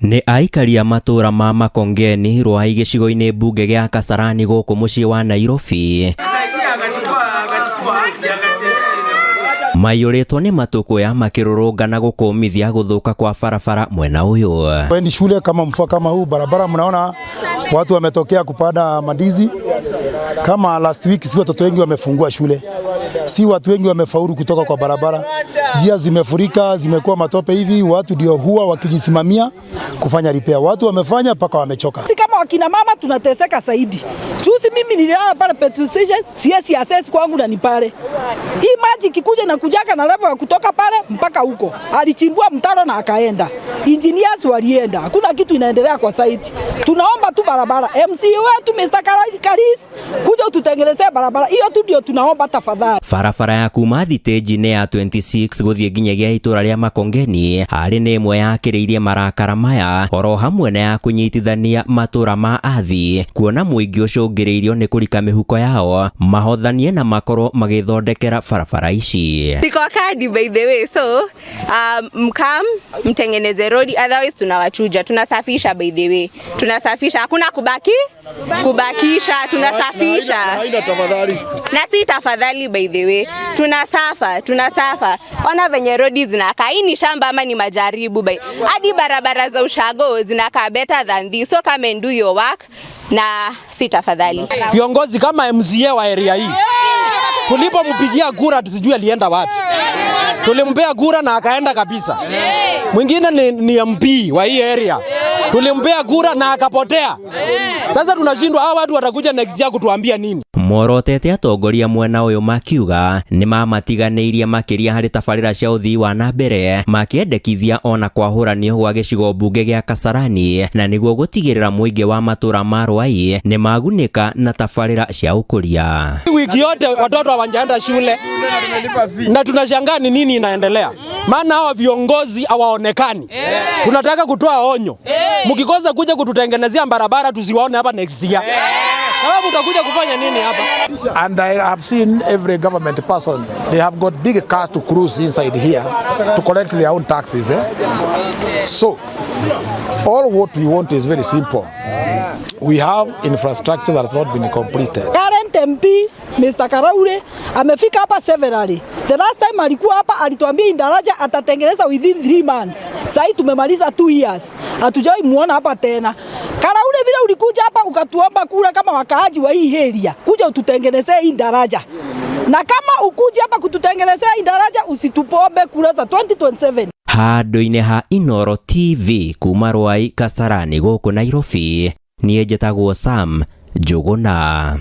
Ni aikaria matura ma Makongeni Rwai gicigo-ini mbunge gia Kasarani guku mucii wa Nairobi mayuritwo ni matuko ya makirurungana gukumithia guthuka kwa barabara mwena uyu. Wendi shule kama mfua kama huu barabara, mnaona watu wametokea kupanda mandizi. Kama last week si watoto wengi wamefungua shule, si watu wengi wamefaulu kutoka kwa barabara. Njia zimefurika, zimekuwa matope hivi, watu ndio huwa wakijisimamia kufanya repair. Watu wamefanya mpaka wamechoka. Si kama wakina mama tunateseka zaidi. Juzi mimi niliona pale petrol station, siesi access kwangu na ni pale. Hii maji kikuja na kujaka na level ya kutoka pale mpaka huko. Alichimbua mtaro na akaenda. Engineers walienda. Hakuna kitu inaendelea kwa site. Tunaomba tu barabara. MC wetu Mr. Karis kuja ututengenezee barabara. Hiyo tu ndio tunaomba tafadhali. Barabara ya kuma thitĩnji-inĩ ya 26 guthie nginyagia itura ria Makongeni harĩ nĩ ĩmwe yakĩrĩirie marakara maya oro hamwe na ya kunyitithania matura ma athi kuona mũingĩ ũcũngĩrĩirio nĩ kũrika mĩhuko yao mahothanie na makorwo magĩthondekera barabara ici. Siko kadi by the way, so mkam mtengeneze road, otherwise tunawachuja. Tunasafisha by the way, tunasafisha, hakuna kubakisha, tunasafisha na si tafadhali by the way, tunasafa. Ona venye road zinakaa, hii ni shamba ama ni majaribu by. Hadi barabara za ushago zinakaa better than this, so come and do your work na si tafadhali. Viongozi kama MCA wa area hii tulipompigia kura tusijue alienda wapi. Tulimpea kura na akaenda kabisa. Mwingine ni MP wa hii area. Tulimpea kura na akapotea. Sasa tunashindwa hao watu watakuja next year kutuambia nini? Morotete atongoria mwena uyu makiuga ni mamatiganĩirie makiria harĩ tabarĩra cia ũthii wa na mbere makĩendekithia ona kwahũranio gwa gĩcigo mbunge gĩa Kasarani na nĩguo gũtigĩrĩra mũingĩ wa matũra ma Rwai ni magunĩka na tabarĩra cia ũkũria. Wiki yote watoto hawajaenda shule na tunashangaa ni nini inaendelea. Maana hawa viongozi hawaonekani. Tunataka kutoa onyo. Mkikosa kuja kututengenezea barabara tusiwaone hapa next year. Sababu utakuja kufanya nini hapa? And I have seen every government person, they have got big cars to cruise inside here to collect their own taxes. So, all what we want is very simple. We have infrastructure that has not been completed. Current MP Mr. Karaure amefika hapa severally. The last time alikuwa hapa alituambia indaraja atatengeneza within 3 months. Sasa tumemaliza 2 years. Hatujawahi muona hapa tena. Karaure vile ulikuja hapa ukatuomba kura kama wakaaji wa hii area. Kuja ututengenezee hii daraja. Na kama ukuja hapa kututengenezea hii daraja usitupombe kura za 2027. Handũ-inĩ ha Inooro TV kuma Rwai Kasarani gũkũ Nairobi, niĩ njĩtagwo Sam Njuguna.